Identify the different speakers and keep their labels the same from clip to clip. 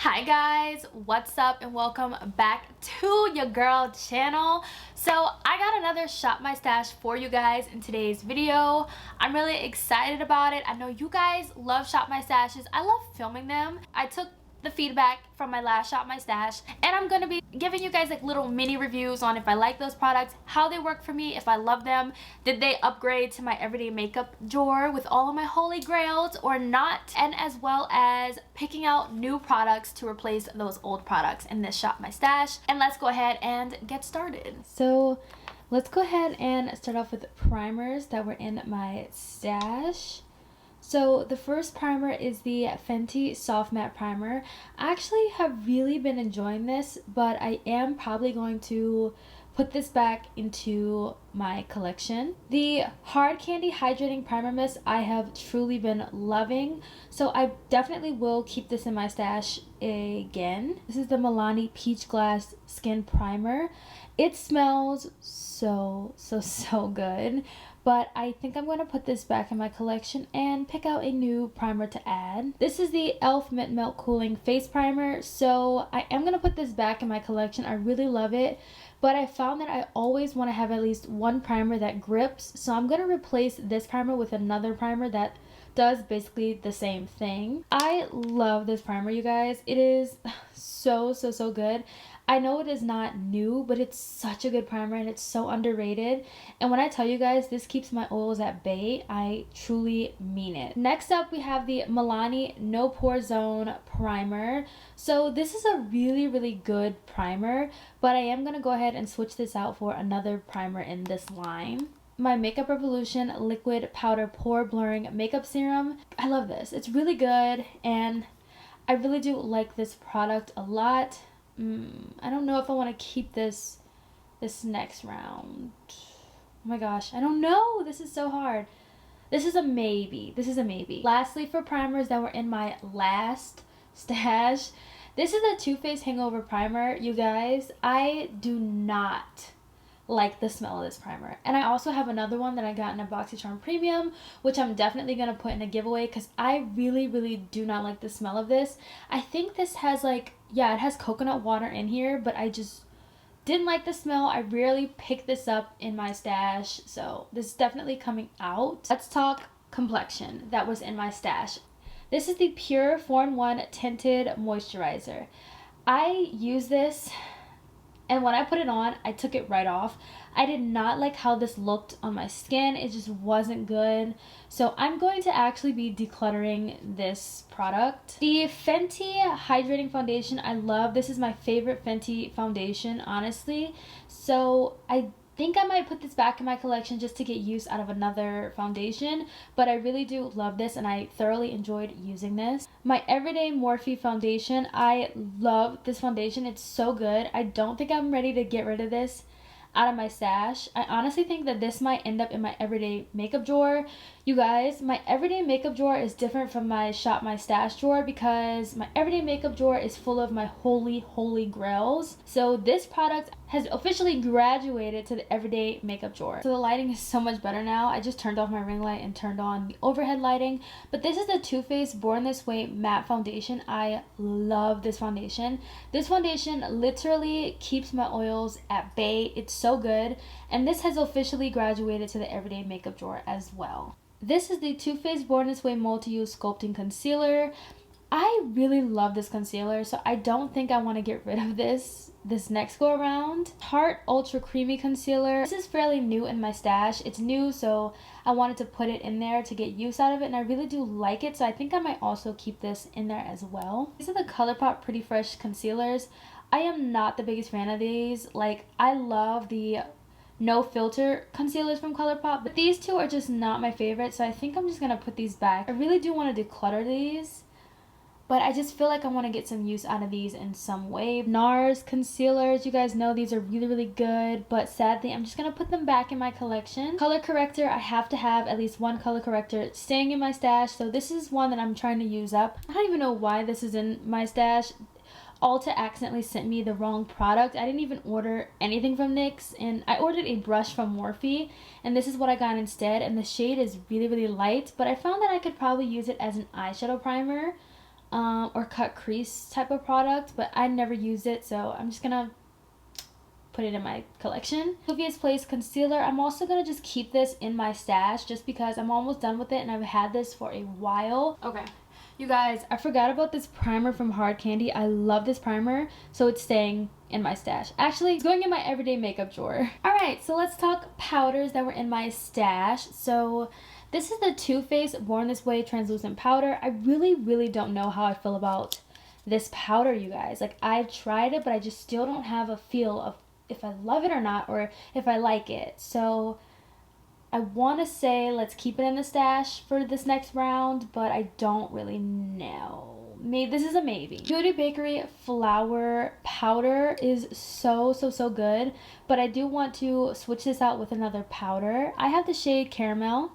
Speaker 1: Hi guys, what's up and welcome back to your girl channel. So I got another shop my stash for you guys in today's video. I'm really excited about it. I know you guys love shop my stashes. I love filming them. I took the feedback from my last shop my stash and I'm gonna be giving you guys like little mini reviews on if I like those products, how they work for me, if I love them, did they upgrade to my everyday makeup drawer with all of my holy grails or not, and as well as picking out new products to replace those old products in this shop my stash. And let's go ahead and get started. So let's go ahead and start off with primers that were in my stash. So the first primer is the Fenty Soft Matte Primer. I actually have really been enjoying this, but I am probably going to put this back into my collection. The Hard Candy Hydrating Primer Mist I have truly been loving, so I definitely will keep this in my stash again. This is the Milani Peach Glass Skin Primer. It smells so good, but I think I'm going to put this back in my collection and pick out a new primer to add. This is the e.l.f. Mint Melt Cooling Face Primer, so I am going to put this back in my collection. I really love it, but I found that I always want to have at least one primer that grips, so I'm going to replace this primer with another primer that does basically the same thing. I love this primer, you guys. It is so good. I know it is not new, but it's such a good primer and it's so underrated. And when I tell you guys this keeps my oils at bay, I truly mean it. Next up, we have the Milani No Pore Zone Primer. So this is a really good primer, but I am going to go ahead and switch this out for another primer in this line. My Makeup Revolution Liquid Powder Pore Blurring Makeup Serum. I love this. It's really good and I really do like this product a lot. I don't know if I want to keep this next round. Oh my gosh, I don't know. This is so hard. This is a maybe. Lastly, for primers that were in my last stash, this is the Too Faced Hangover Primer. You guys, I do not like the smell of this primer, and I also have another one that I got in a BoxyCharm Premium, which I'm definitely gonna put in a giveaway because I really do not like the smell of this. I think this has like, yeah, it has coconut water in here, but I just didn't like the smell. I rarely pick this up in my stash, so this is definitely coming out. Let's talk Complexion that was in my stash. This is the Pure 4-in-1 Tinted Moisturizer. I use this, and when I put it on, I took it right off. I did not like how this looked on my skin. It just wasn't good. So I'm going to actually be decluttering this product. The Fenty Hydrating Foundation, I love. This is my favorite Fenty foundation, honestly. So I think I might put this back in my collection just to get use out of another foundation, but I really do love this and I thoroughly enjoyed using this. My Everyday Morphe Foundation, I love this foundation. It's so good. I don't think I'm ready to get rid of this out of my stash. I honestly think that this might end up in my everyday makeup drawer. You guys, my everyday makeup drawer is different from my shop my stash drawer because my everyday makeup drawer is full of my holy grails. So this product has officially graduated to the everyday makeup drawer. So the lighting is so much better now. I just turned off my ring light and turned on the overhead lighting. But this is the Too Faced Born This Way Matte Foundation. I love this foundation. This foundation literally keeps my oils at bay. It's so good. And this has officially graduated to the everyday makeup drawer as well. This is the Too Faced Born This Way Multi-Use Sculpting Concealer. I really love this concealer, so I don't think I want to get rid of this next go around. Tarte Ultra Creamy Concealer. This is fairly new in my stash. It's new, so I wanted to put it in there to get use out of it, and I really do like it, so I think I might also keep this in there as well. These are the ColourPop Pretty Fresh concealers. I am not the biggest fan of these. Like, I love the no filter concealers from ColourPop, but these two are just not my favorite, so I think I'm just gonna put these back. I really do want to declutter these, but I just feel like I want to get some use out of these in some way. NARS concealers, you guys know these are really good, but sadly I'm just gonna put them back in my collection. Color corrector, I have to have at least one color corrector staying in my stash, so this is one that I'm trying to use up. I don't even know why this is in my stash. Ulta accidentally sent me the wrong product. I didn't even order anything from NYX, and I ordered a brush from Morphe, and this is what I got instead, and the shade is really light, but I found that I could probably use it as an eyeshadow primer. or cut crease type of product, but I never used it, so I'm just gonna put it in my collection. Juvia's Place concealer. I'm also gonna just keep this in my stash just because I'm almost done with it and I've had this for a while. Okay, you guys, I forgot about this primer from Hard Candy. I love this primer, so it's staying in my stash. Actually, it's going in my everyday makeup drawer. All right, so let's talk powders that were in my stash. So this is the Too Faced Born This Way translucent powder. I really don't know how I feel about this powder, you guys. Like, I've tried it, but I just still don't have a feel of if I love it or not, or if I like it. So I want to say let's keep it in the stash for this next round, but I don't really know. Maybe this is a maybe. Beauty Bakery flour powder is so good, but I do want to switch this out with another powder. I have the shade Caramel,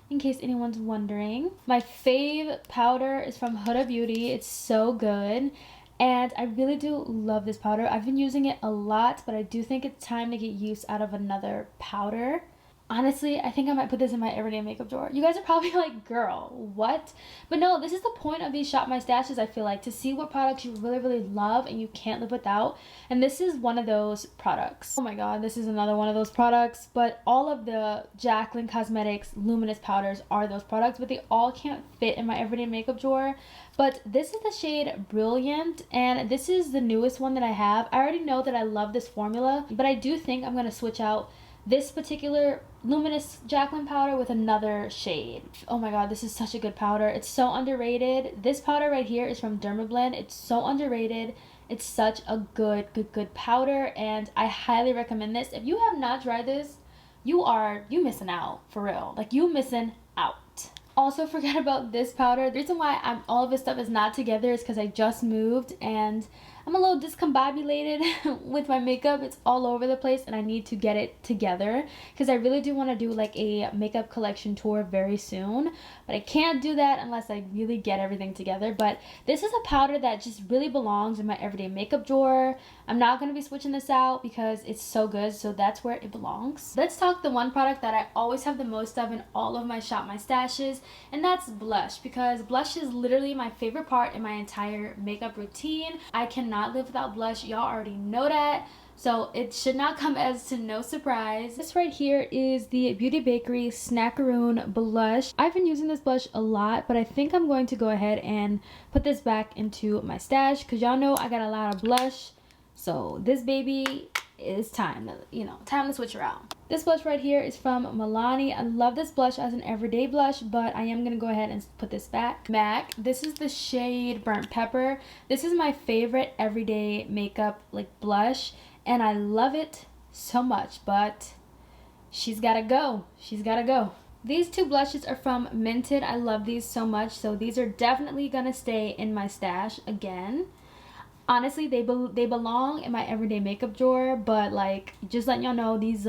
Speaker 1: in case anyone's wondering. My fave powder is from Huda Beauty. It's so good. And I really do love this powder. I've been using it a lot, but I do think it's time to get use out of another powder. Honestly, I think I might put this in my everyday makeup drawer. You guys are probably like, girl, what? But no, this is the point of these Shop My Stashes, I feel like, to see what products you really love and you can't live without. And this is one of those products. Oh my god, this is another one of those products. But all of the Jaclyn Cosmetics luminous powders are those products, but they all can't fit in my everyday makeup drawer. But this is the shade Brilliant, and this is the newest one that I have. I already know that I love this formula, but I do think I'm going to switch out this particular luminous Jaclyn powder with another shade. Oh my god, this is such a good powder. It's so underrated. This powder right here is from Dermablend. It's so underrated. It's such a good powder, and I highly recommend this. If you have not tried this, you missing out, for real. Like, you missing out. Also, forget about this powder. The reason why all of this stuff is not together is because I just moved and I'm a little discombobulated with my makeup. It's all over the place and I need to get it together because I really do want to do like a makeup collection tour very soon. But I can't do that unless I really get everything together. But this is a powder that just really belongs in my everyday makeup drawer. I'm not going to be switching this out because it's so good. So that's where it belongs. Let's talk the one product that I always have the most of in all of my Shop My Stashes. And that's blush, because blush is literally my favorite part in my entire makeup routine. I cannot live without blush. Y'all already know that, so it should not come as to no surprise. This right here is the Beauty Bakery Snackaroon blush. I've been using this blush a lot, but I think I'm going to go ahead and put this back into my stash because y'all know I got a lot of blush, so this baby is time to switch around. This blush right here is from Milani. I love this blush as an everyday blush, but I am gonna go ahead and put this back. MAC. This is the shade Burnt Pepper. This is my favorite everyday makeup blush, and I love it so much, but she's gotta go. She's gotta go. These two blushes are from Minted. I love these so much, so these are definitely gonna stay in my stash again. Honestly, they belong in my everyday makeup drawer, but just letting y'all know, these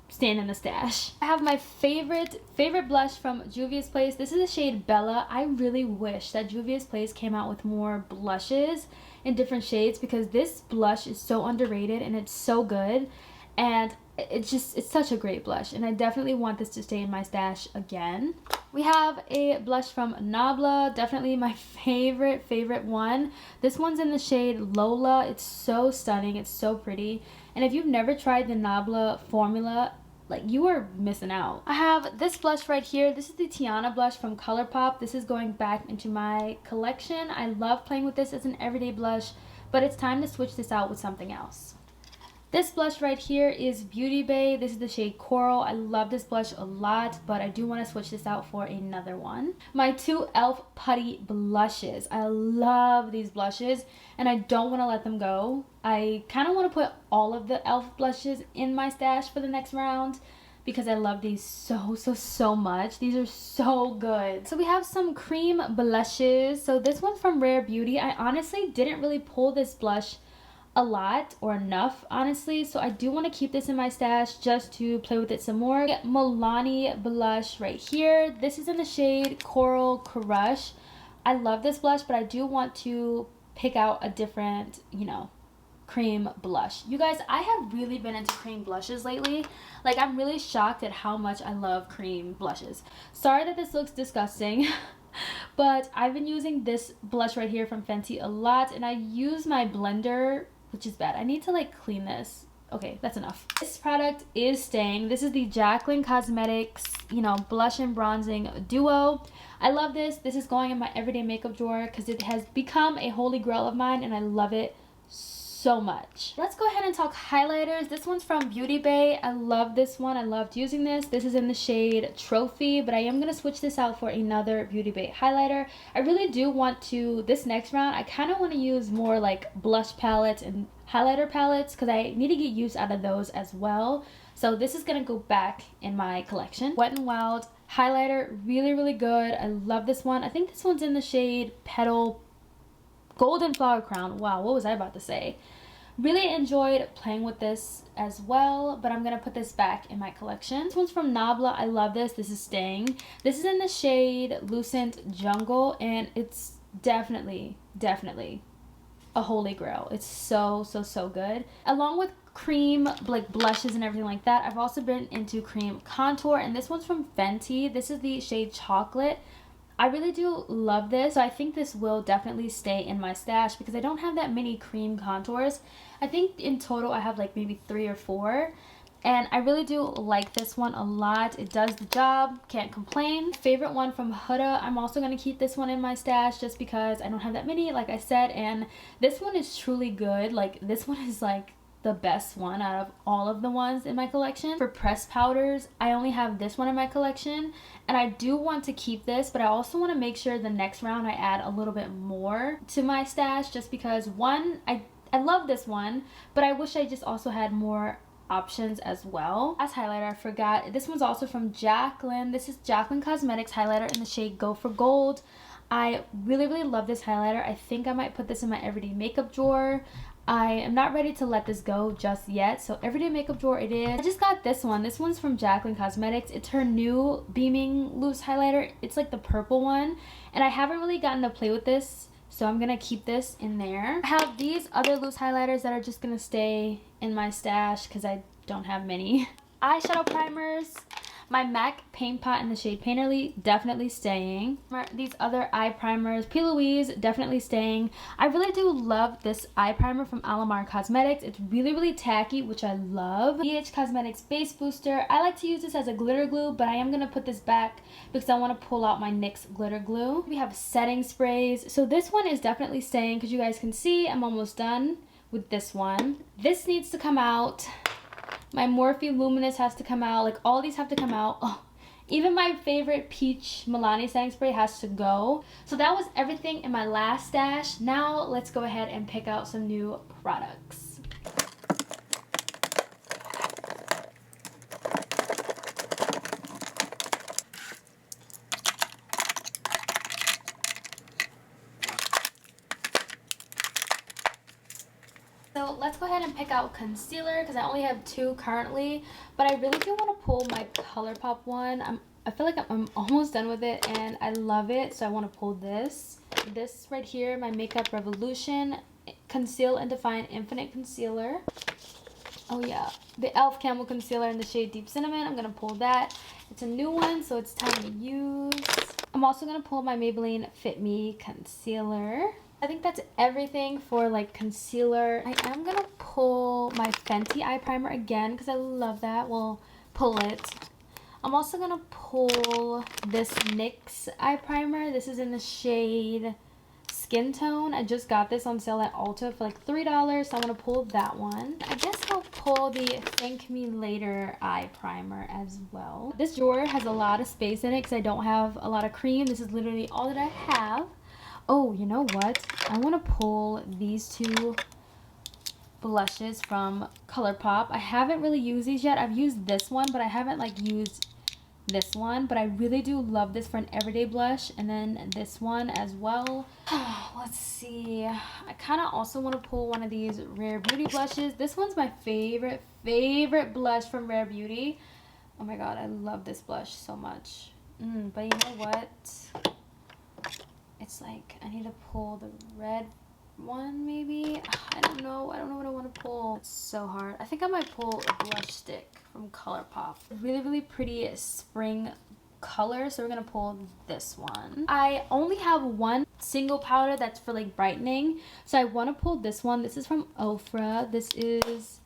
Speaker 1: stand in the stash. I have my favorite blush from Juvia's Place. This is the shade Bella. I really wish that Juvia's Place came out with more blushes in different shades because this blush is so underrated and it's so good, and it's such a great blush, and I definitely want this to stay in my stash again. We have a blush from Nabla, definitely my favorite one. This one's in the shade Lola. It's so stunning, it's so pretty, and if you've never tried the Nabla formula, you are missing out. I have this blush right here. This is the Tiana blush from ColourPop. This is going back into my collection. I love playing with this as an everyday blush, but it's time to switch this out with something else. This blush right here is Beauty Bay. This is the shade Coral. I love this blush a lot, but I do want to switch this out for another one. My two e.l.f. Putty blushes. I love these blushes, and I don't want to let them go. I kind of want to put all of the e.l.f. blushes in my stash for the next round because I love these so much. These are so good. So we have some cream blushes. So this one's from Rare Beauty. I honestly didn't really pull this blush a lot or enough, honestly, so I do want to keep this in my stash just to play with it some more. Milani blush right here. This is in the shade Coral Crush. I love this blush, but I do want to pick out a different, cream blush. You guys, I have really been into cream blushes lately. I'm really shocked at how much I love cream blushes. Sorry that this looks disgusting. But I've been using this blush right here from Fenty a lot, and I use my blender, which is bad. I need to like clean this. Okay, that's enough. This product is staying. This is the Jaclyn Cosmetics, you know, blush and bronzing duo. I love this. This is going in my everyday makeup drawer because it has become a holy grail of mine, and I love it so much. Let's go ahead and talk highlighters. This one's from Beauty Bay. I love this one. I loved using this. This is in the shade Trophy, but I am going to switch this out for another Beauty Bay highlighter. I really do want to, this next round, I kind of want to use more like blush palettes and highlighter palettes because I need to get use out of those as well. So this is going to go back in my collection. Wet n Wild highlighter, really, really good. I love this one. I think this one's in the shade Petal Golden Flower Crown. Wow, what was I about to say? Really enjoyed playing with this as well, but I'm going to put this back in my collection. This one's from Nabla. I love this. This is staying. This is in the shade Lucent Jungle, and it's definitely a holy grail. It's so good. Along with cream like blushes and everything like that, I've also been into cream contour, and this one's from Fenty. This is the shade Chocolate. I really do love this. So I think this will definitely stay in my stash because I don't have that many cream contours. I think in total I have like maybe 3 or 4. And I really do like this one a lot. It does the job. Can't complain. Favorite one from Huda. I'm also going to keep this one in my stash just because I don't have that many, like I said. And this one is truly good. Like, this one is like the best one out of all of the ones in my collection. For pressed powders, I only have this one in my collection, and I do want to keep this, but I also want to make sure the next round I add a little bit more to my stash just because one, I love this one, but I wish I just also had more options as well. As highlighter, I forgot, this one's also from Jaclyn. This is Jaclyn Cosmetics highlighter in the shade Go for Gold. I really love this highlighter. I think I might put this in my everyday makeup drawer. I am not ready to let this go just yet, so everyday makeup drawer it is. I just got this one. This one's from Jaclyn Cosmetics. It's her new Beaming Loose highlighter. It's like the purple one, and I haven't really gotten to play with this, so I'm gonna keep this in there. I have these other loose highlighters that are just gonna stay in my stash because I don't have many. Eyeshadow primers. My MAC Paint Pot in the shade Painterly, definitely staying. These other eye primers, P. Louise, definitely staying. I really do love this eye primer from Alamar Cosmetics. It's really tacky, which I love. BH Cosmetics Base Booster. I like to use this as a glitter glue, but I am going to put this back because I want to pull out my NYX glitter glue. We have setting sprays. So this one is definitely staying because you guys can see I'm almost done with this one. This needs to come out. My Morphe Luminous has to come out. Like, all these have to come out. Oh, even my favorite Peach Milani setting spray has to go. So that was everything in my last stash. Now let's go ahead and pick out some new products. So let's go ahead and pick out concealer because I only have 2 currently, but I really do want to pull my ColourPop one. I feel like I'm almost done with it and I love it, so I want to pull this. This right here, my Makeup Revolution Conceal and Define Infinite Concealer. Oh yeah, the e.l.f. Camel Concealer in the shade Deep Cinnamon. I'm going to pull that. It's a new one, so it's time to use. I'm also going to pull my Maybelline Fit Me Concealer. I think that's everything for like concealer. I am gonna pull my Fenty eye primer again because I love that. We'll pull it. I'm also gonna pull this NYX eye primer. This is in the shade Skin Tone. I just got this on sale at Ulta for like $3, so I'm gonna pull that one. I guess I'll pull the Thank Me Later eye primer as well. This drawer has a lot of space in it because I don't have a lot of cream. This is literally all that I have. Oh, you know what? I want to pull these 2 blushes from ColourPop. I haven't really used these yet. I've used this one, but I haven't like used this one. But I really do love this for an everyday blush. And then this one as well. Let's see. I kind of also want to pull one of these Rare Beauty blushes. This one's my favorite blush from Rare Beauty. Oh my god, I love this blush so much. But you know what? It's like I need to pull the red one maybe. I don't know what I want to pull. It's so hard. I think I might pull a blush stick from ColourPop. Really pretty spring color, so we're gonna pull this one. I only have one single powder that's for like brightening, so I want to pull this one. This is from Ofra. This is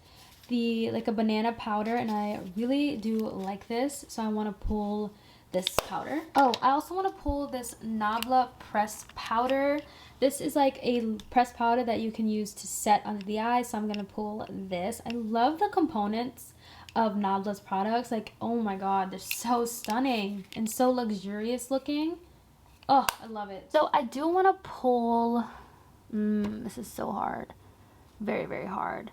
Speaker 1: the like a banana powder, and I really do like this, so I want to pull this powder. Oh, I also want to pull this Nabla press powder. This is like a press powder that you can use to set under the eyes, so I'm gonna pull this. I love the components of Nabla's products. Like, oh my god, they're so stunning and so luxurious looking. Oh, I love it. So I do want to pull, this is so hard, very, very hard.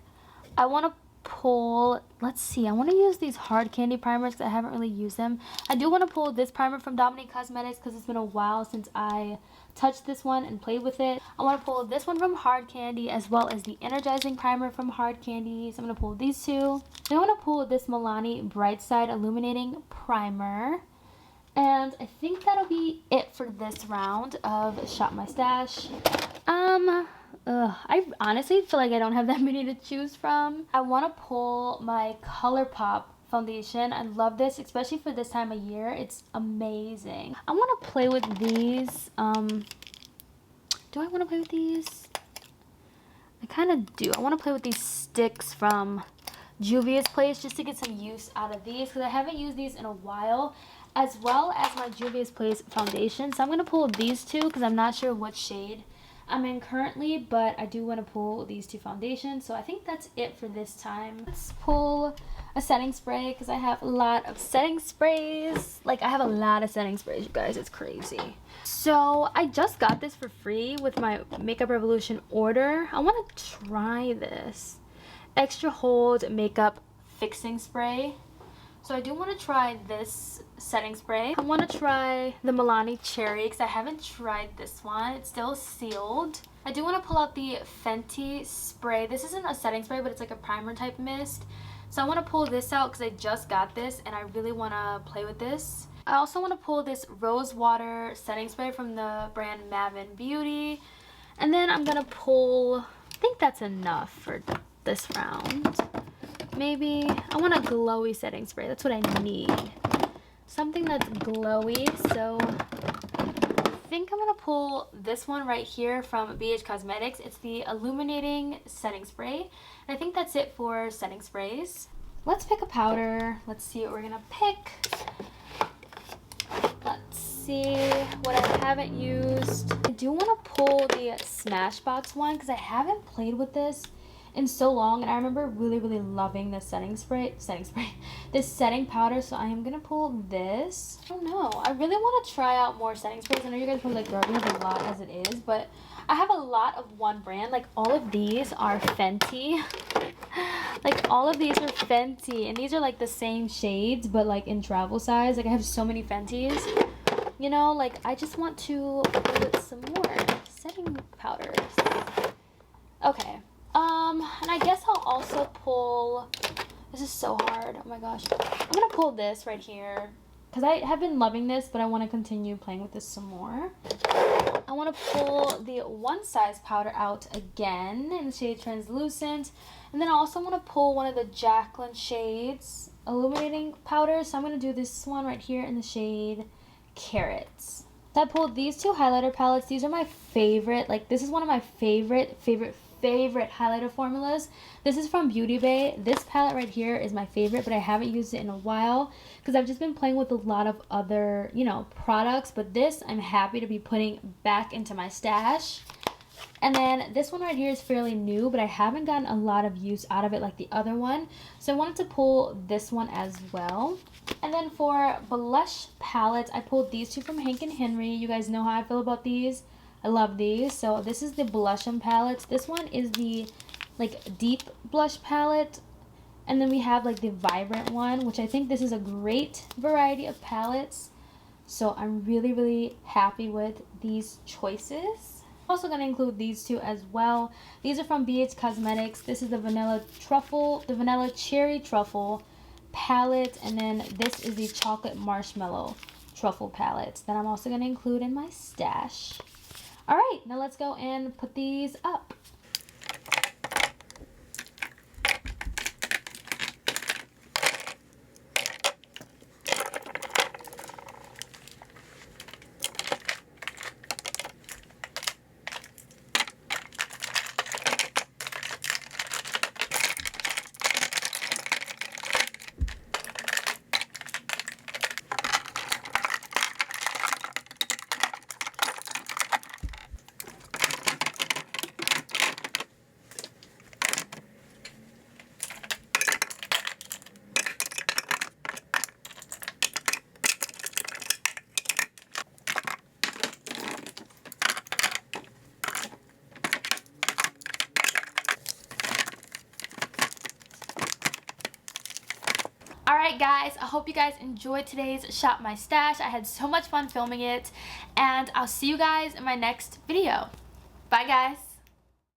Speaker 1: I want to pull, let's see, I want to use these hard candy primers because I haven't really used them. I do want to pull this primer from Dominique Cosmetics because it's been a while since I touched this one and played with it. I want to pull this one from Hard Candy as well as the energizing primer from Hard Candy. So I'm going to pull these two. Then I want to pull this Milani Bright Side Illuminating Primer. And I think that'll be it for this round of Shop My Stash. I honestly feel like I don't have that many to choose from. I want to pull my ColourPop foundation. I love this, especially for this time of year. It's amazing. I want to play with these. Do I want to play with these? I kind of do. I want to play with these sticks from Juvia's Place just to get some use out of these because I haven't used these in a while, as well as my Juvia's Place foundation. So I'm going to pull these two because I'm not sure what shade I'm in currently, but I do want to pull these two foundations. So I think that's it for this time. Let's pull a setting spray because I have a lot of setting sprays. Like, I have a lot of setting sprays, you guys. It's crazy. So I just got this for free with my Makeup Revolution order. I want to try this Extra Hold Makeup Fixing Spray. So I do want to try this setting spray. I want to try the Milani Cherry because I haven't tried this one. It's still sealed. I do want to pull out the Fenty spray. This isn't a setting spray, but it's like a primer type mist. So I want to pull this out because I just got this and I really want to play with this. I also want to pull this Rose Water setting spray from the brand Mavin Beauty. And then I'm going to pull, I think that's enough for this round. Maybe I want a glowy setting spray. That's what I need. Something that's glowy. So I think I'm going to pull this one right here from BH Cosmetics. It's the Illuminating Setting Spray. And I think that's it for setting sprays. Let's pick a powder. Let's see what we're going to pick. Let's see what I haven't used. I do want to pull the Smashbox one because I haven't played with this in so long, and I remember really loving this this setting powder. So I am gonna pull this. I don't know, I really want to try out more setting sprays. I know you guys probably like, girl, we have a lot as it is, but I have a lot of one brand. Like, all of these are Fenty. Like, all of these are Fenty, and these are like the same shades but like in travel size. Like, I have so many Fenties, you know. Like, I just want to play with some more setting powders. Okay. And I guess I'll also pull, this is so hard, oh my gosh. I'm gonna pull this right here because I have been loving this, but I want to continue playing with this some more. I want to pull the One Size powder out again in the shade Translucent. And then I also want to pull one of the Jaclyn shades illuminating powders. So I'm going to do this one right here in the shade Carrots. So I pulled these two highlighter palettes. These are my favorite. Like, this is one of my favorite highlighter formulas. This is from Beauty Bay. This palette right here is my favorite, but I haven't used it in a while because I've just been playing with a lot of other, you know, products. But this I'm happy to be putting back into my stash. And then this one right here is fairly new, but I haven't gotten a lot of use out of it like the other one. So I wanted to pull this one as well. And then for blush palettes, I pulled these two from Hank & Henry. You guys know how I feel about these. I love these. So this is the Blush'em palettes. This one is the like deep blush palette. And then we have like the vibrant one, which I think this is a great variety of palettes. So I'm really happy with these choices. I'm also going to include these two as well. These are from BH Cosmetics. This is the vanilla cherry truffle palette. And then this is the chocolate marshmallow truffle palette that I'm also going to include in my stash. All right, now let's go and put these up. Alright guys, I hope you guys enjoyed today's Shop My Stash. I had so much fun filming it, and I'll see you guys in my next video. Bye guys.